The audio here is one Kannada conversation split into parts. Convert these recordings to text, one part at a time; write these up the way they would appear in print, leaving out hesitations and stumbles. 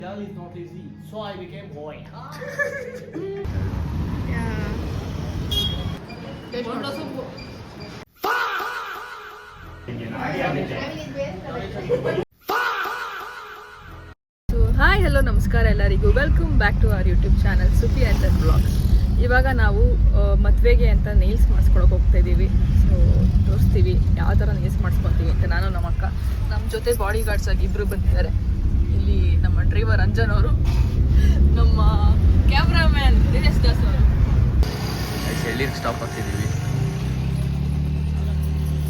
is not easy, so I became boy. Hi hello ನಮಸ್ಕಾರ ಎಲ್ಲರಿಗೂ welcome back to our YouTube channel Sufi and blogs. ಇವಾಗ ನಾವು ಮದುವೆಗೆ ಅಂತ ನೇಲ್ಸ್ ಮಾಡಿಸ್ಕೊಳಕ್ಕೆ ಹೋಗ್ತಾ ಇದ್ದೀವಿ. ಸೊ ತೋರಿಸ್ತೀವಿ ಯಾವ ಥರ ನೇಲ್ಸ್ ಮಾಡಿಸ್ಕೊತೀವಿ ಅಂತ. ನಾನು ನಮ್ಮ ಅಕ್ಕ, ನಮ್ಮ ಜೊತೆ ಬಾಡಿ ಗಾರ್ಡ್ಸ್ ಆಗಿ ಇಬ್ಬರು ಬಂದಿದ್ದಾರೆ. ಇಲ್ಲಿ ನಮ್ಮ ಡ್ರೈವರ್ ಅಂಜನ್ ಅವರು, ನಮ್ಮ ಕ್ಯಾಮ್ರಾಮ್ಯಾನ್ ದಿನೇಶ್ ದಾಸ್ ಅವರು. ಎಲ್ಲಿಗೆ ಸ್ಟಾಪ್ ಆಗ್ತಿದ್ದೀವಿ.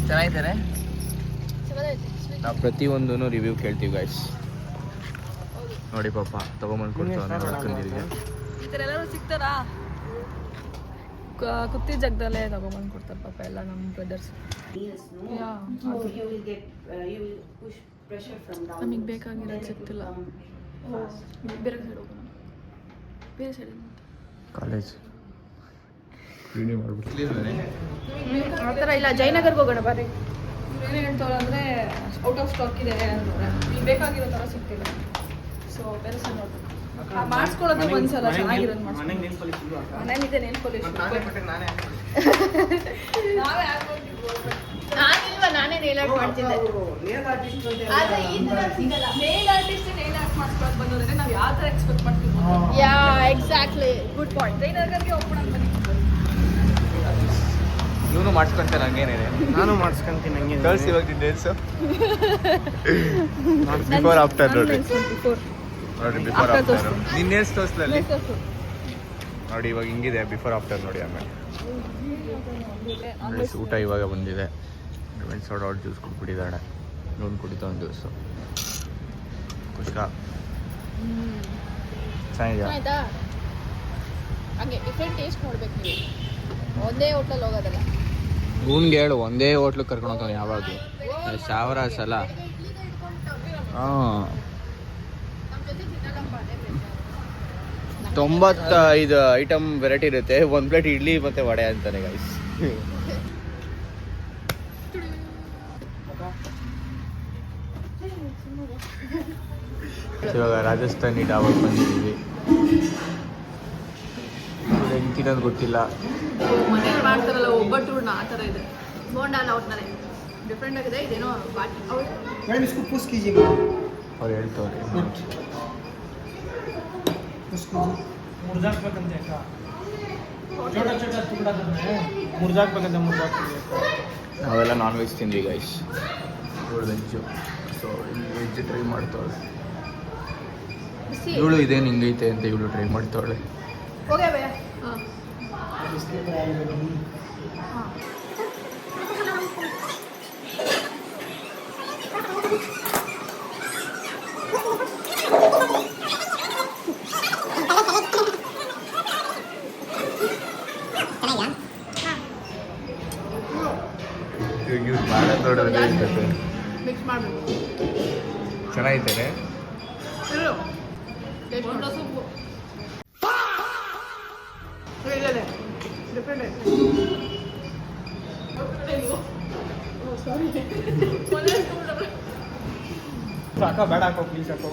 ಚೆನ್ನಾಗಿದ್ದಾರೆ. ನಾವು ಪ್ರತಿಯೊಂದೂ ರಿವ್ಯೂ ಕೇಳ್ತೀವಿ ಗೈಸ್. ನೋಡಿ ಪಾಪ ತಗೊಂಬಂದು ಕೊಡ್ತೀವಿ. ಈ ಥರ ಎಲ್ಲರೂ ಸಿಗ್ತಾರಾ? ಕುತ್ತಿ ಜಾಗದಲ್ಲೇ ತಗೊಂಬಂದು ಕೊಡ್ತಾರೆ ಪಾಪ ಎಲ್ಲ ನಮ್ಮ ಬ್ರದರ್ಸ್. ನಮಗೆ ಬೇಕಾಗಿರೋದು ಸಿಗ್ತಿಲ್ಲ. ಬೇರೆ ಸೈಡ್ ಹೋಗೋಣ, ಬೇರೆ ಸೈಡ್ ಕಾಲೇಜ್ ಆ ಥರ ಇಲ್ಲ. ಜಯನಗರ್ಗೆ ಹೋಗೋಣ ಬರ್ರಿ. ಏನೇ ಹೇಳ್ತಾವ್ರೆ ಅಂದರೆ ಔಟ್ ಆಫ್ ಸ್ಟಾಕ್ ಇದೆ ಅಂದರೆ ನೀವು ಬೇಕಾಗಿರೋ ಥರ ಸಿಗ್ತಿಲ್ಲ. ಸೊ ಬೇರೆ ಸಲ ನೋಡ್ಬೇಕು. ಮಾಡಿಸ್ಕೊಳ್ಳೋದು ಒಂದ್ಸಲ ಚೆನ್ನಾಗಿರೋದು ಮಾಡಿಸ್ಕೊಳ್ಳೋದು. ಮನೇಲಿದೆ ನೇಲ್ ಪಾಲಿಶ್. ನಾವೇ ನಾನಿಲ್ವಾ, ನಾನೇ ನೇಲ್ ಆರ್ಟ್ ಮಾಡ್ತಿದ್ದೆ. ಆದರೆ ಈ ಥರ ಸಿಗಲ್ಲ. ನೇಲ್ ಆರ್ಟಿಸ್ಟ್ ನೇಲ್ ಆರ್ಟ್ ಮಾಡಿಸ್ಕೊಳ್ಳೋದು ಬಂದೋದ್ರೆ ನಾವು ಯಾವ ಥರ ಎಕ್ಸ್ಪೆಕ್ಟ್ ಮಾಡ್ತೀವಿ? ಯಾ ಎಕ್ಸಾಕ್ಟ್ಲಿ, ಗುಡ್ ಪಾಯಿಂಟ್. ಜಯನಗರ್ಗೆ ಹೋಗ್ಬಿಡೋಣ ಬನ್ನಿ. ಇವನು ಮಾಡಿಸ್ಕೊಂತಾನೆ ಹಂಗೇನೇನೆ. ನಾನು ಮಾಡಿಸ್ಕೊಂತೀನಿ ಹಂಗೆ. ಗರ್ಲ್ಸ್ ಇವಾಗ ನೇಲ್ಸು ಬಿಫೋರ್ ಆಫ್ಟರ್ ನೋಡಿ. ನೋಡಿ ಬಿಫೋರ್ ಆಫ್ಟರ್ ನಿನ್ನ ನೇಲ್ಸ್ ತೋರಿಸ್ಲಲ್ಲಿ ನೋಡಿ. ಇವಾಗ ಹಿಂಗಿದೆ ಬಿಫೋರ್ ಆಫ್ಟರ್ ನೋಡಿ. ಆಮೇಲೆ ಊಟ ಇವಾಗ ಬಂದಿದೆ. ಲೆಮನ್ ಸೋಡಾ ಜ್ಯೂಸ್ ಕುಡ್ಬಿಟ್ಟಿದ್ದಾಳೆ. ಇವನು ಕುಡಿತ ಒಂದು ಜ್ಯೂಸು. ಖುಷ್ಕ ಚೆನ್ನಾಗಿದೆ. ಹಾಗೆ ಡಿಫ್ರೆಂಟ್ ಟೇಸ್ಟ್ ನೋಡ್ಬೇಕು ನೀವು. ಒಂದೇ ಹೋಟ್ಲಲ್ಲಿ ಹೋಗೋದಲ್ಲ. ಗೂನ್ಗೆ ಹೇಳು, ಒಂದೇ ಹೋಟ್ಲಿಗೆ ಕರ್ಕೊಂಡು ಹೋಗ್ತಾನೆ ಯಾವಾಗಲೂ. ಸಾವಿರ ಸಲ. ಹಾಂ, 95 ಐಟಮ್ ವೆರೈಟಿ ಇರುತ್ತೆ. ಒಂದು ಪ್ಲೇಟ್ ಇಡ್ಲಿ ಮತ್ತು ವಡೆ ಅಂತಾನೆ ಗೈಸ್. ಇವಾಗ ರಾಜಸ್ಥಾನಿ ಡಾಬಾಗೆ ಬಂದಿದ್ದೀವಿ. ಹೆಂಗೆ ತಿನ್ನೋದು ಗೊತ್ತಿಲ್ಲ. ಮನೆಯಲ್ಲಿ ಮಾಡ್ತಾರಲ್ಲ ಒಬ್ಬಟ್ಟು ಆ ಥರ ಇದೆ. ಬೋಂಡ ಅಲ್ಲ ಅವ್ರ ಥರ ಡಿಫ್ರೆಂಟ್ ಆಗಿದೆ. ಇದೇನೋ ಬಾಟಿ ಅವ್ರು ಹೇಳ್ತವ್ರೆ. ಮುರ್ಜಾಕ್ಬೇಕಂತೆ ಅಕ್ಕ. ಚೋಟ ಚೋಟ ತುಕಡ ಮುರ್ಜಾಕ್ಬೇಕಂತೆ. ನಾವೆಲ್ಲ ನಾನ್ ವೆಜ್ ತಿಂದ್ವಿ ಗೈಸ್. ಇವಳು ವೆಜ್ಜು. ಸೊ ಇಲ್ಲಿ ವೆಜ್ ಟ್ರೈ ಮಾಡ್ತಾವಳೆ. ಇವಳು ಇದೇನು ಹಿಂಗೈತೆ ಅಂತ ಇವಳು ಟ್ರೈ ಮಾಡ್ತಾವಳೆ. ಚೆನ್ನಾಗಿದ್ದೇನೆ. ಅಕ್ಕ ಬೇಡ ಹಾಕೋ ಪ್ಲೀಸ್ ಹಾಕೋ.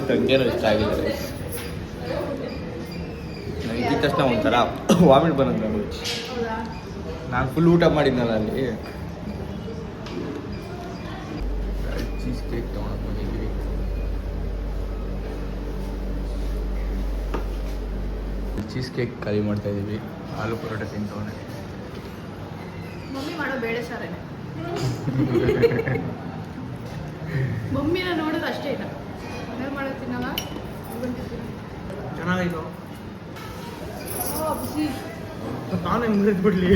ತಂಗೇನೋ ಇಷ್ಟ ಆಗಿದೆ. ನನಗೆ ಇದ್ದ ತಕ್ಷಣ ಒಂಥರ ವಾಮಿಟ್ ಬಂದಂಗೆ. ನಾನು ಫುಲ್ ಊಟ ಮಾಡಿದ್ನಲ್ಲ ಅಲ್ಲಿ. ಚೀಸ್ ಕೇಕ್ ತೊಗೊಂಡು ಬಂದಿದ್ವಿ. ಚೀಸ್ ಕೇಕ್ ಖಾಲಿ ಮಾಡ್ತಾ ಇದ್ದೀವಿ. ಆಲೂ ಪರೋಟ ತಿಂತವನೆ. ಮಮ್ಮಿ ಮಾಡೋ ಬೇಳೆ ಸಾರೇನೆ. ಮಮ್ಮಿನ ನೋಡೋದು ಅಷ್ಟೇ ಇಲ್ಲ. ಮನೇಲಿ ಮಾಡೋದು ತಿನ್ನಲ್ಲ. ಚೆನ್ನಾಗಿತ್ತು. ಬಿಸಿ ನಾನು ಹೆಂಗೆ ಮುರಿದ್ಬಿಡ್ಲಿ.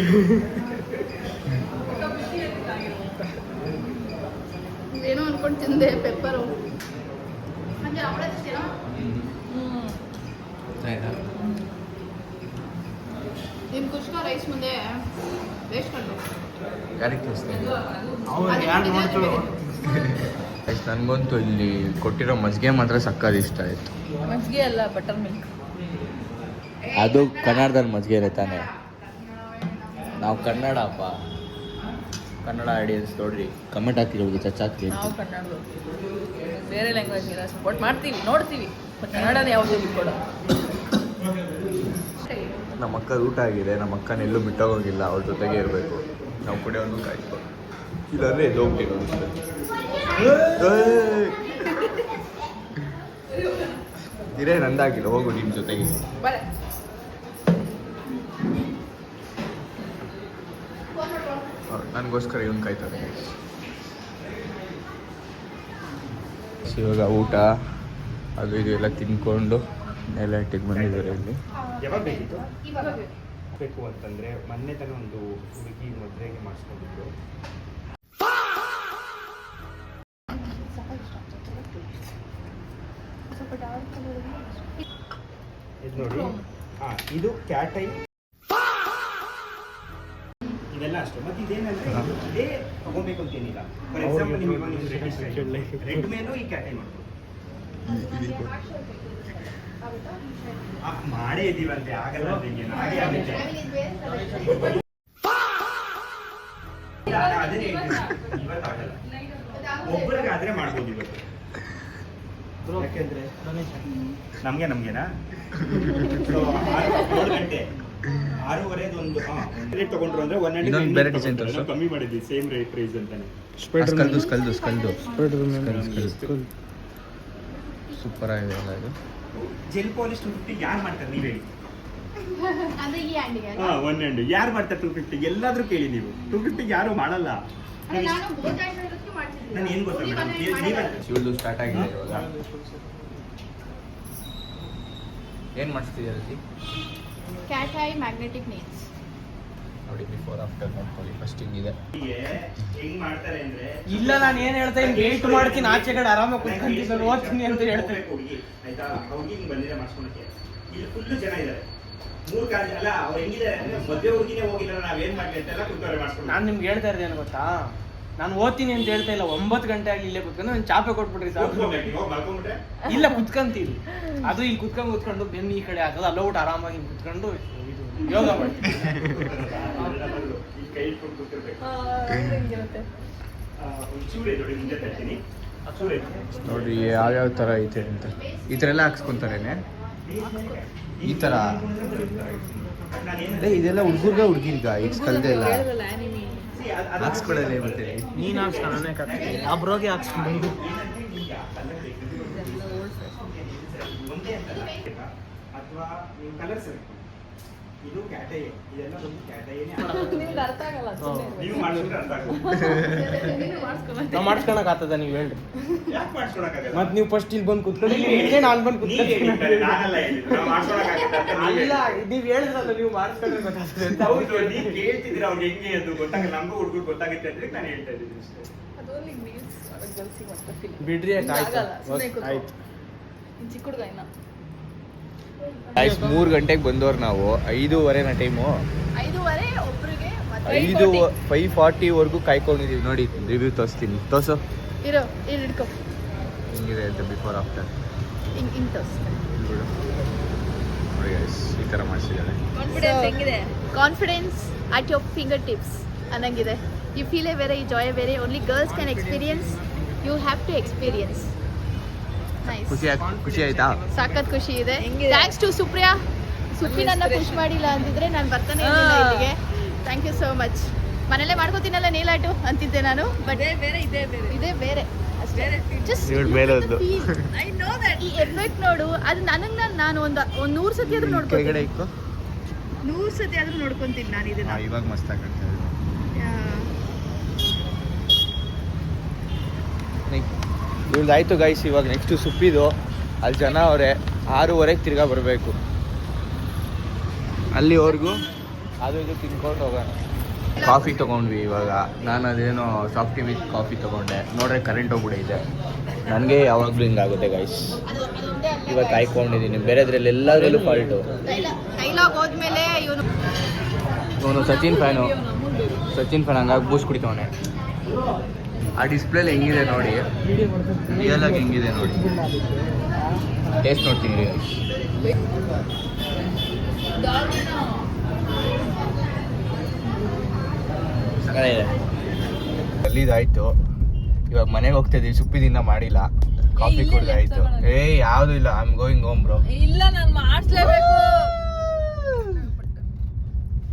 ಏನೋ ಅನ್ಕೊಂಡು ತಿಂದೆ. ಪೆಪ್ಪರು ನಿಮ್ ಕುಷ್ಕ ರೈಸ್ ಮುಂದೆ ವೇಸ್ಟ್ ಮಾಡ್ಬೇಕು. ನನಗಂತೂ ಇಲ್ಲಿ ಕೊಟ್ಟಿರೋ ಮಜ್ಜಿಗೆ ಮಾತ್ರ ಸಕ್ಕತ್ ಇಷ್ಟ ಆಯಿತು. ಮಜ್ಜಿಗೆ ಅಲ್ಲ, ಬಟರ್ ಮಿಲ್ಕ್. ಅದು ಕನ್ನಡದಲ್ಲಿ ಮಜ್ಜಿಗೆ ತಾನೆ. ನಾವು ಕನ್ನಡ ಅಪ್ಪ, ಕನ್ನಡ ಆಡಿಯನ್ಸ್ ನೋಡ್ರಿ, ಕಮೆಂಟ್ ಹಾಕಿರೋದು ಚಚ್ಚಾಕ್ರಿ. ನಾವು ಕನ್ನಡದವ್ರು, ಬೇರೆ ಲ್ಯಾಂಗ್ವೇಜ್ ಎಲ್ಲ ಸಪೋರ್ಟ್ ಮಾಡ್ತೀವಿ, ನೋಡ್ತೀವಿ, ಬಟ್ ಕನ್ನಡನೇ ಯಾವುದೂ ಬಿಟ್ಕೊಡೋ. ನಮ್ಮ ಅಕ್ಕ ಊಟ ಆಗಿದೆ, ನಮ್ಮ ಅಕ್ಕನ ಎಲ್ಲೂ ಬಿಟ್ಟೋಗೋಗಿಲ್ಲ, ಅವ್ರ ಜೊತೆಗೆ ಇರಬೇಕು. ನಾವು ಕುಡಿಯೋನು ಕಾಯ್ತು, ಇಲ್ಲಾಂದ್ರೆ ಎದ್ದು ಹೋಗ್ತೀವಿ. ಇರೇ ನಂದಾಗಿಲ್ಲ, ಹೋಗು ನಿಮ್ಮ ಜೊತೆಗೆ. ನನಗೋಸ್ಕರ ಇವನು ಕಾಯ್ತಾರೆ. ಇವಾಗ ಊಟ ಅದು ಇದು ಎಲ್ಲ ತಿನ್ಕೊಂಡು ನೆಲಟ್ಟಿಗೆ ಬಂದಿದ್ದಾರೆ ಇಲ್ಲಿ. ಯಾವಾಗ ಬೇಕಿತ್ತು ಬೇಕು ಅಂತಂದರೆ ಮೊನ್ನೆ ತನಕ ಒಂದು ಹುಡುಗಿ ಮದುವೆಗೆ ಮಾಡಿಸ್ಕೊಂಡಿದ್ರು. ಇದು ನೋಡಿ, ಹಾಂ ಇದು ಕ್ಯಾಟ್ ಐ, ಇದೆಲ್ಲ ಅಷ್ಟೇ. ಮತ್ತೆ ಇದೇನಂದ್ರೆ ಇದೇ ತಗೋಬೇಕು ಅಂತೇನಿಲ್ಲ. ಫಾರ್ ಎಕ್ಸಾಂಪಲ್ ನಿಮಗೆ ರೆಡ್ ಮೇಲೂ ಈ ಕ್ಯಾಟ್ ಐ ಮಾಡ್ಬೋದು. ಮಾಡೇ ಇದೀವಂತೆ, ಆಗಲ್ಲ ಅಂತ ಹಾಗೆ ಆಗುತ್ತೆ. ಅದೇ ಇವತ್ತಾಗಲ್ಲ, ಒಬ್ಬರಿಗಾದ್ರೆ ಮಾಡ್ಬೋದು ಇವತ್ತು. ಯಾಕೆಂದ್ರೆ ನಮ್ಗೆನಾ 7 ಗಂಟೆ 6:30 ಒಂದು ರೇಟ್ ತಗೊಂಡ್ರು ಅಂದ್ರೆ 1 ಬೇರೆ ಡಿಸೈನ್ ತೋರಿಸು. ಕಮ್ಮಿ ಮಾಡಿದ್ವಿ, ಸೇಮ್ ರೇಟ್ ಪ್ರೈಸ್ ಅಂತಾನೆ. ಸೂಪರ್ ಆಗಿದೆ ಅಲ್ಲ ಇದು. ಜೆಲ್ ಪಾಲಿಶ್ 250 ಯಾರು ಮಾಡ್ತಾರೆ ನೀವು ಹೇಳಿ? ಅದೇ ಈ ಹ್ಯಾಂಡಿಗೆ ಒನ್ ಹ್ಯಾಂಡ್ ಯಾರು ಮಾಡ್ತಾರೆ 250? ಎಲ್ಲಾದ್ರೂ ಕೇಳಿ ನೀವು, 250 ಯಾರು ಮಾಡಲ್ಲ. ನಾನು ಏನ್ ಗೊತ್ತಾ ಮೇಡಮ್, ಶಿವಲ್ದು ಸ್ಟಾರ್ಟ್ ಆಗಿದೆ ಇವಾಗ. ಏನು ಮಾಡಿಸ್ತಿದ್ದೀರ ಅಲ್ಲಿ? ಕ್ಯಾಟ್ ಐ ಮ್ಯಾಗ್ನೆಟಿಕ್ ನೇಲ್ಸ್ ನೋಡಿ, ಬಿಫೋರ್ ಆಫ್ಟರ್ ನೋಡ್ಕೊಳ್ಳಿ. ಫಸ್ಟ್ ಹಿಂಗಿದೆ. ಹೆಂಗ್ ಮಾಡ್ತಾರೆ ಅಂದ್ರೆ, ಇಲ್ಲ ನಾನು ಏನ್ ಹೇಳ್ತಾ ಇದ್ದೀನಿ, ವೇಟ್ ಮಾಡ್ತೀನಿ, ಆಚೆ ಕಡೆ ಆರಾಮಾಗಿ ಕುತ್ಕೊಂತೀನಿ, ಓದ್ತೀನಿ ಅಂತ ಹೇಳ್ತಾರೆ. ಹುಡುಗಿ ಆಯ್ತಾ, ಹುಡುಗಿ ಹಿಂಗ್ ಬಂದಿದೆ ಮಾಡ್ಸ್ಕೊಳಕ್ಕೆ. ಇಲ್ಲಿ ಫುಲ್ ಜನ ಇದ್ದಾರೆ, 3 ಕಾಲ ಅಲ್ಲ. ಅವ್ರು ಹೆಂಗಿದ್ದಾರೆ ಅಂದ್ರೆ ಮದುವೆ ಹುಡುಗಿನೇ ಹೋಗಿಲ್ಲ, ನಾವೇನ್ ಮಾಡ್ಲಿ ಅಂತೆಲ್ಲ ಕುತ್ತಾರೆ ಮಾಡ್ಸ್ಕೊಂಡು. ನಾನು ನಿಮ್ಗೆ ಹೇಳ್ತಾ ಇರೋದು ಏನು ಗೊತ್ತಾ, ನಾನು ಓದ್ತೀನಿ ಅಂತ ಹೇಳ್ತಾ ಇಲ್ಲ. 9 ಗಂಟೆ ಆಗಲಿ ಇಲ್ಲೇ ಕುತ್ಕೊಂಡು ಒಂದು ಚಾಪೆ ಕೊಟ್ಬಿಟ್ರಿ ಸಾಕು. ಮಲ್ಕೊಂಡ್ಬಿಟ್ರೆ ಇಲ್ಲ ಕುತ್ಕೊಂತೀವಿ, ಅದು ಇಲ್ಲಿ ಕುತ್ಕೊಂಡು ಬೆನ್ನು ಈ ಕಡೆ ಹಾಕೋದು, ಅಲ್ಲೋಗ್ಬಿಟ್ಟು ಆರಾಮಾಗಿ ಹಿಂಗೆ ಕುತ್ಕೊಂಡು ಯೋಗ ಮಾಡ್ತೀವಿ. ಈ ಕೈ ಇಟ್ಕೊಂಡು ಕೂತಿರ್ಬೇಕು. ಹೆಂಗಿರುತ್ತೆ ಚೂರೆ ನೋಡಿ, ಮುಂದೆ ತರ್ತೀನಿ. ಚೂರೆ ನೋಡ್ರಿ ಯಾವ್ಯಾವ ಥರ ಐತೆ ಅಂತ. ಈ ಥರ ಎಲ್ಲ ಹಾಕ್ಸ್ಕೊಂತಾರೇನೆ ಈ ಥರ. ಇದೆಲ್ಲ ಹುಡುಗಿರ್ಗ ಈಗ ಕಲ್ದೆ ಇಲ್ಲ ಹಾಕ್ಸ್ಕೊಳ್ಳೋದೇ ಮತ್ತೆ. ನೀನು ಹಾಕ್ಸ್ಕೊಳ್ಳೋಣ ಒಬ್ರೋಗಿ ಹಾಕ್ಸ್ಕೊಂಡು ಅಥವಾ ನೀವು ಕಲರ್ಸ್ ಇದು ಕ್ಯಾಟೈ, ಇದೆಲ್ಲ ಒಂದು ಕ್ಯಾಟೈನೇ. ನಿಮ್ಗೆ ಅರ್ಥ ಆಗಲ್ಲ, ನೀವು ಮಾಡಿಸ್ಕೊಂಡ್ರೆ ಅರ್ಥ ಆಗುತ್ತೆ. ನಾವು ಮಾಡ್ಸ್ಕೊಳಕ್ ಆಗ್ತದ ನೀವು ಹೇಳ್ರಿ? ಯಾಕೆ ಮಾಡಿಸ್ಕೊಳಕ್ಕಾಗಲ್ಲ? ಮತ್ತೆ ನೀವು ಫಸ್ಟ್ ಇಲ್ಲಿ ಬಂದು ಕುತ್ಕೊಳ್ಳಿ, ನಾನು ಬಂದು ಕುತ್ಕೊಳ್ಳಿ. ನಾನೆಲ್ಲ ಹೇಳಿದ್ದು ನಾವು ಮಾಡಿಸ್ಕೊಳಕ್ಕಾಗತ್ತೆ ಅಂತ ನೀವು ಇಲ್ಲ, ನೀವು ಹೇಳಿದ್ರಲ್ಲ ನೀವು ಮಾಡಿಸ್ಕೊಂಡ್ರೆ ಗೊತ್ತಾಗ್ತದೆ ಅಂತ. ಹೌದು, ನೀವು ಕೇಳ್ತಿದ್ದೀರ ಅವ್ರಿಗೆ ಹೆಂಗೆ ಅದು ಗೊತ್ತಾಗಲ್ಲ, ನಮಗೂ ಹುಡುಗರು ಗೊತ್ತಾಗುತ್ತೆ ಅಂದ್ರೆ ನಾನು ಹೇಳ್ತಾ ಇದ್ದೀನಿ ಅಷ್ಟೇ. ಅದು ನಿಮ್ಗೆ ರೀಲ್ಸ್ ಗರ್ಲ್ಸಿಗೆ ಮತ್ತೆ ಫೀಲ್ ಬಿಡ್ರಿ, ಆಯ್ತು ಆಗಲ್ಲ, ಸುಮ್ನೆ ಕೂತ್ಕೊ. ಆಯ್ತು. ಚಿಕ್ಕ ಹುಡುಗ ಇನ್ನ 3 ಗಂಟೆಗೆ ಬಂದವ್ರು ನಾವು. 5:15 ಟೈಮು. 5:30 ಒಬ್ರಿಗೆ ಮತ್ತೆ 5:40ವರೆಗೂ ಕಾಯ್ಕೊಂಡಿದ್ದೀವಿ. ನೋಡಿ ರಿವ್ಯೂ ತೋರಿಸ್ತೀನಿ, ತೋರ್ಸು ಇರೋ ಇಲ್ಲಿ ಹಿಡ್ಕೊ, ಹೆಂಗಿದೆ ಅಂತ ಬಿಫೋರ್ ಆಫ್ಟರ್. ಹಿಂಗೆ ತೋರಿಸ್ತೀನಿ. ನೋಡಿ ಗೈಸ್, ಈ ಥರ ಮಾಡಿಸಿದ್ದಾರೆ. ಕಾನ್ಫಿಡೆನ್ಸ್ ಹೆಂಗಿದೆ? Confidence at your finger tips ಅನ್ನಂಗಿದೆ. You feel a very joy very only girls can experience, you have to experience. Nice, ಖುಷಿ ಆಯ್ತಾ? ಸಾಕತ್ ಖುಷಿ ಇದೆ. Thanks to Supriya. ಸುಪ್ಪಿ ನನ್ನ ಪುಷ್ ಮಾಡಿಲ್ಲ ಅಂದಿದ್ರೆ ನಾನು ಬರ್ತಾನೆ ಇರಲಿಲ್ಲ ಇಲ್ಲಿಗೆ. Thank you so much. ಮನೇಲೆ ಮಾಡ್ಕೋತೀನಲ್ಲ ನೇಲ್ ಆರ್ಟು ಅಂತಿದ್ದೆ ನಾನು, ಬಟ್ ಇದೇ ಬೇರೆ ಅಷ್ಟೇ. ಜಸ್ಟ್ ಐ ನೋ ದಟ್ ಈ ಎಫೆಕ್ಟ್ ನೋಡು, ಅದು ನನಗೆ ನಾನು ಒಂದು 100 ಸತಿ ಆದ್ರೂ ನೋಡ್ಕೊತೀನಿ, 100 ಸತಿ ಆದ್ರೂ ನೋಡ್ಕೊಂತೀನಿ ನಾನು ಇದನ್ನ. ಇವಾಗ ಮಸ್ತ್ ಆಗ್ತಾ ಇದೆ. ಇವ್ರದ್ದಾಯ್ತು ಗೈಸ್. ಇವಾಗ ನೆಕ್ಸ್ಟು ಸುಪ್ಪಿದು. ಅಲ್ಲಿ ಜನ ಅವರೇ 6:15 ತಿರ್ಗಾ ಬರಬೇಕು. ಅಲ್ಲಿವರೆಗೂ ಅದು ಇದು ತಿನ್ಕೊಂಡು ಹೋಗೋಣ. ಕಾಫಿ ತೊಗೊಂಡ್ವಿ ಇವಾಗ. ನಾನು ಅದೇನೋ ಸಾಫ್ಟಿ ವಿತ್ ಕಾಫಿ ತೊಗೊಂಡೆ. ನೋಡ್ರೆ ಕರೆಂಟ್ ಹೋಗ್ಬಿಡೈತೆ. ನನಗೆ ಯಾವಾಗಲೂ ಹಿಂಗಾಗುತ್ತೆ ಗೈಸ್. ಇವಾಗ ಕಾಯ್ಕೊಂಡಿದ್ದೀನಿ. ಬೇರೆದ್ರಲ್ಲಿ ಎಲ್ಲದರಲ್ಲೂ ಫಾಲ್ಟು. ಡೈಲಾಗ್ ಹೋದ್ಮೇಲೆ ಇವನು ಸಚಿನ್ ಫ್ಯಾನ್ ಹಂಗಾಗಿ ಬೂಸ್ಟ್ ಕುಡಿತವನೆ. ಆ ಡಿಸ್ಪ್ಲೇಲಿ ಹೆಂಗಿದೆ ನೋಡಿ, ರಿಯಲ್ ಆಗಿ ಹೆಂಗಿದೆ ನೋಡಿ. ಟೇಸ್ಟ್ ನೋಡ್ತೀನಿ ಗೈಸ್. ಚೆನ್ನಾಗಿದೆ. ಅಲ್ಲಿದಾಯ್ತು. ಇವಾಗ ಮನೆಗೆ ಹೋಗ್ತಾ ಇದೀವಿ. ಸುಪ್ಪಿದಿನ ಮಾಡಿಲ್ಲ, ಕಾಫಿ ಕುಡ್ದಾಯ್ತು. ಯಾವ್ದು ಇಲ್ಲ, I am going home bro. ಇಲ್ಲ ನಾನು ಮಾಡಿಸ್ಲೇಬೇಕು.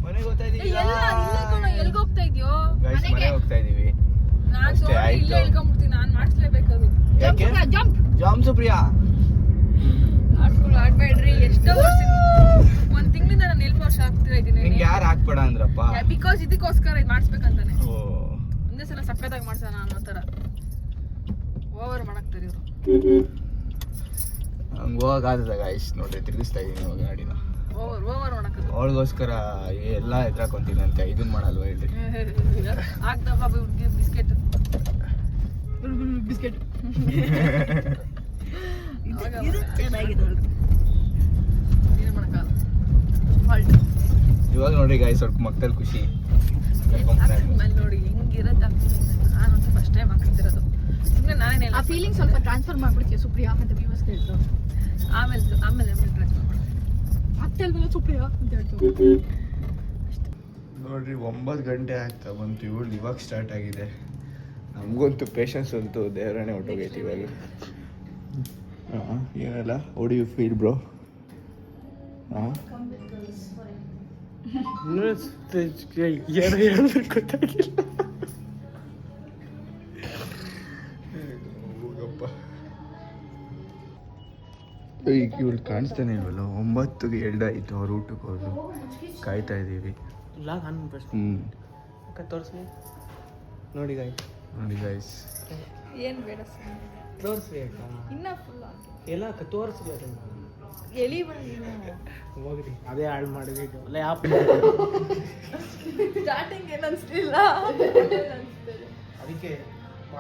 ಮನೆಗೆ ಹೋಗ್ತಾ ಇದೀವಿ. ಎಲ್ಲಿಗೆ ಹೋಗ್ತಾ ಇದೆಯೋ? ಗೈಸ್ ಮನೆಗೆ ಹೋಗ್ತಾ ಇದೀವಿ. ನಾನು ಅಷ್ಟೇ ಆಯ್ತು. ಇಲ್ಲೇ ಇಳ್ಕೊಂಡ್ಬಿಡ್ತೀನಿ. ನಾನು ಮಾಡಿಸ್ಲೇಬೇಕು ಅದು. ಯಾಕೆ? ಜಾಮ್ ಸುಪ್ರಿಯಾ ಆಡ್ಬೇಡ್ರಿ. ಎಷ್ಟೋ ವರ್ಷ, ಒಂದ್ ತಿಂಗಳಿಂದ ನಾನು ನೆಲ್ ವರ್ಷ ಆಗ್ತಾ ಇದ್ದೀನಿ. ನಿಂಗೆ ಯಾರು ಹಾಕ್ಬೇಡ ಅಂದ್ರಪ್ಪ? ಬಿಕಾಸ್ ಇದಕ್ಕೋಸ್ಕರ ಇದು ಮಾಡಿಸ್ಬೇಕಂತಾನೆ. ಓ ಒಂದೇ ಸಲ ಸಕ್ಕತ್ತಾಗಿ ಮಾಡ್ಸೋಣ ಅನ್ನೋ ಥರ ಓವರ್ ಮಾಡಾಕ್ತಾರೆ ಇವರು. ಹಂಗೆ ಹೋಗಾದ ಗಾಯ್ಸ್ ನೋಡ್ರಿ, ತಿರುಗಿಸ್ತಾ ಇದೀನಿ ಇವಾಗ ಗಾಡಿನ. ಓವರ್ ಮಾಡಾಕದು. ಅವಳಿಗೋಸ್ಕರ ಎಲ್ಲ ಎತ್ಕೊಂತೀನಂತೆ. ಇದನ್ನ ಮಾಡಲ್ವಾ ಹೇಳ್ರಿ? ಆಗ್ದಪ್ಪ ಬಿಸ್ಕೆಟ್ ಬಿಸ್ಕೆಟ್ ಇವಾಗ ನೋಡ್ರಿ ಗಾಯ್ಸ್, ಸ್ವಲ್ಪ ಮಕ್ಕಳು ಖುಷಿ. ನೋಡಿ ಹೆಂಗಿರತ್ತೆ. ನಾನು ಫಸ್ಟ್ ಟೈಮ್ ಆಗ್ತಿರೋದು. ಸುಮ್ಮನೆ ನಾನೇ ಆ ಫೀಲಿಂಗ್ ಸ್ವಲ್ಪ ಟ್ರಾನ್ಸ್ಫರ್ ಮಾಡ್ಬಿಡ್ತೀಯ ಸುಪ್ರಿಯಾ ಅಂತ ವ್ಯೂವರ್ಸ್ ಹೇಳ್ತು. ಆಮೇಲೆ ಟ್ರಾನ್ಸ್ಫರ್ ಮಾಡಿ ಆಗ್ತಾ ಇಲ್ವಲ್ಲ ಸುಪ್ರಿಯಾ ಅಂತ ಹೇಳ್ತು. ನೋಡ್ರಿ 9 ಗಂಟೆ ಆಗ್ತಾ ಬಂತು. ಇವಾಗ ಸ್ಟಾರ್ಟ್ ಆಗಿದೆ. ನಮಗಂತೂ ಪೇಷನ್ಸ್ ಅಂತೂ ದೇವರೇ ಹೊಟ್ಟೋಗೈತಿ ಇವಾಗ. ಏನಲ್ಲ how do you feel bro? ಏನು ಹೇಳಿದ್ರೆ ಗೊತ್ತಾಗಿಲ್ಲ. ಈಗ ಇವ್ರು ಕಾಣಿಸ್ತಾನೆ ಇಲ್ವಲ್ಲ. 9ಗೆ ಎಲ್ಡಾಯಿತು. ಅವ್ರ ಊಟಕ್ಕೆ ಹೋದ್ರು. ಕಾಯ್ತಾ ಇದ್ದೀವಿ. ತೋರಿಸಿ ನೋಡಿ ಗಾಯ್, ನೋಡಿ ಗೈಸ್. ಏನು ಬೇಡ ತೋರಿಸ್ಬೇಕು. ಇನ್ನ ಫುಲ್ ಎಲ್ಲ ತೋರಿಸ್ಬೇಕು. ಎಳಿ ಬೇಡ ಹೋಗ್ರಿ, ಅದೇ ಹಾಳು ಮಾಡಿದ್ವಿ. ಅಲ್ಲ ಆ್ಯಪ್ ಸ್ಟಾರ್ಟಿಂಗ್ ಏನು ಅನಿಸ್ಲಿಲ್ಲ. ಅದಕ್ಕೆ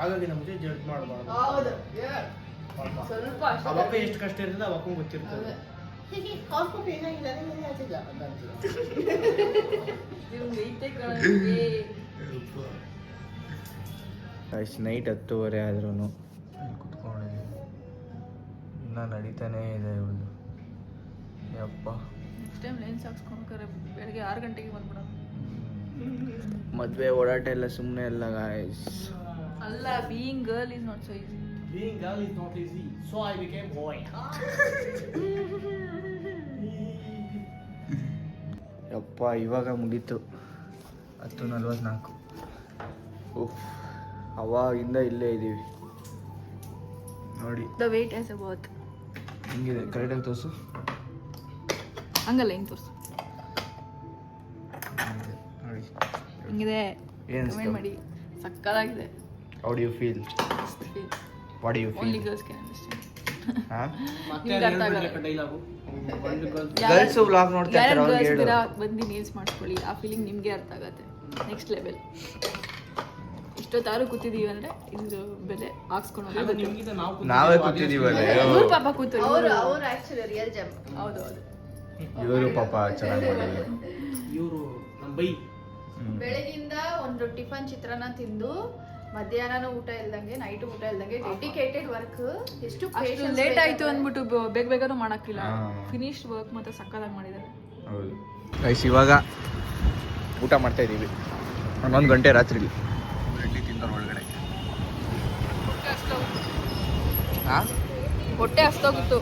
ಆಗೋಗಿನ ಮುಂಚೆ ಜಡ್ಜ್ ಮಾಡಬಾರ್ದು. ಹೌದು, ಸ್ವಲ್ಪ ಅವಕ್ಕ ಎಷ್ಟು ಕಷ್ಟ ಇರ್ತದೆ ಅವಕ್ಕೂ ಗೊತ್ತಿರ್ತದೆ. ಅಷ್ಟು ನೈಟ್ 10:30 ಆದ್ರೂ ಕುತ್ಕೊಂಡಿದ್ದೀವಿ. ಇನ್ನೂ ನಡೀತಾನೇ ಇದೆ ಇವಳು. ಯಪ್ಪ, ನೆಕ್ಸ್ಟ್ ಟೈಮ್ ಲೆನ್ಸ್ ಹಾಕ್ಸ್ಕೊಂಡ್ರೆ ಬೆಳಗ್ಗೆ 6 ಗಂಟೆಗೆ ಬಂದ್ಬಿಡೋಣ. ಮದುವೆ ಓಡಾಟ ಎಲ್ಲ ಸುಮ್ಮನೆ ಎಲ್ಲ ಗಾಯ್ಸ್. ಅಲ್ಲ, being girl is not so easy. Being girl is not easy, so I became boy. ಯಪ್ಪ, ಇವಾಗ ಮುಗೀತು. 10:44. ಓಹ್, ಅವಾಗಿಂದ ಇಲ್ಲೇ ಇದ್ದೀವಿ ನೋಡಿ. The weight as a bath. ಹಿಂಗಿದೆ, ಕರೆಕ್ಟಾಗಿ ತೋರಿಸು. ಹಂಗಲ್ಲ, ಹಿಂಗೆ ತೋರಿಸು. ನೋಡಿ ಹಿಂಗಿದೆ, ಏನು ಕಮೆಂಟ್ ಮಾಡಿ. ಸಕ್ಕತ್ತಾಗಿದೆ. How do you feel? What do you only feel? Girls can understand. ಮತ್ತೆ ಡೈಲಾಗು ಗರ್ಲ್ಸ್ ವ್ಲಾಗ್ ನೋಡ್ತಾ ಇರ್ತಾರೆ, ಅವ್ರಿಗೆ ಹೇಳು. ಬಂದು ನೇಲ್ಸ್ ಮಾಡಿಸ್ಕೊಳ್ಳಿ. ಆ ಫೀಲಿಂಗ್ ನಿಮಗೆ ಅರ್ಥ ಆಗತ್ತೆ. Next level. ಇಷ್ಟೊತ್ತಾರು ಕೂತಿದೀವಿ ಅಂದ್ರೆ ಇದ್ರ ಬೆಲೆ ಹಾಕ್ಸ್ಕೊಂಡು ನಿಮ್ಗಿಂತ ನಾವೇ ಕೂತಿದೀವಲ್ಲ. ಇವ್ರು ಪಾಪ ಕೂತು. ಅವ್ರು ಆಕ್ಚುಲಿ ರಿಯಲ್ ಜಮ್. ಹೌದು ಹೌದು. ಇವರು ಪಾಪ ಚೆನ್ನಾಗಿ ಮಾಡಿದ್ರು. ಇವರು ನಮ್ಮ ಬೈ ಬೆಳಗಿಂದ ಒಂದು ಟಿಫನ್ ಚಿತ್ರಾನ್ನ ತಿಂದು ಮಧ್ಯಾಹ್ನ ಊಟ ಇಲ್ದಂಗೆ ನೈಟ್ ಊಟ ಇಲ್ದಂಗೆ ಡೆಡಿಕೇಟೆಡ್ ವರ್ಕ್. ಎಷ್ಟು ಲೇಟ್ ಆಯ್ತು ಅಂದ್ಬಿಟ್ಟು ಬೇಗ ಬೇಗನೂ ಮಾಡಕ್ಕಿಲ್ಲ. ಹಾ. ಫಿನಿಶ್ಡ್ ವರ್ಕ್ ಮತ್ತೆ ಸಕ್ಕತ್ತಾಗಿ ಮಾಡಿದ್ದಾರೆ. ಹೌದು ಗೈಸ್, ಇವಾಗ ಊಟ ಮಾಡ್ತಾ ಇದ್ದೀವಿ. 11 ಗಂಟೆ ರಾತ್ರಿಲಿ. ಇಡ್ಲಿ ತಿಂದವ್ರು ಒಳಗಡೆ. ಹೊಟ್ಟೆ ಹಸ್ತೋಗಿತ್ತು.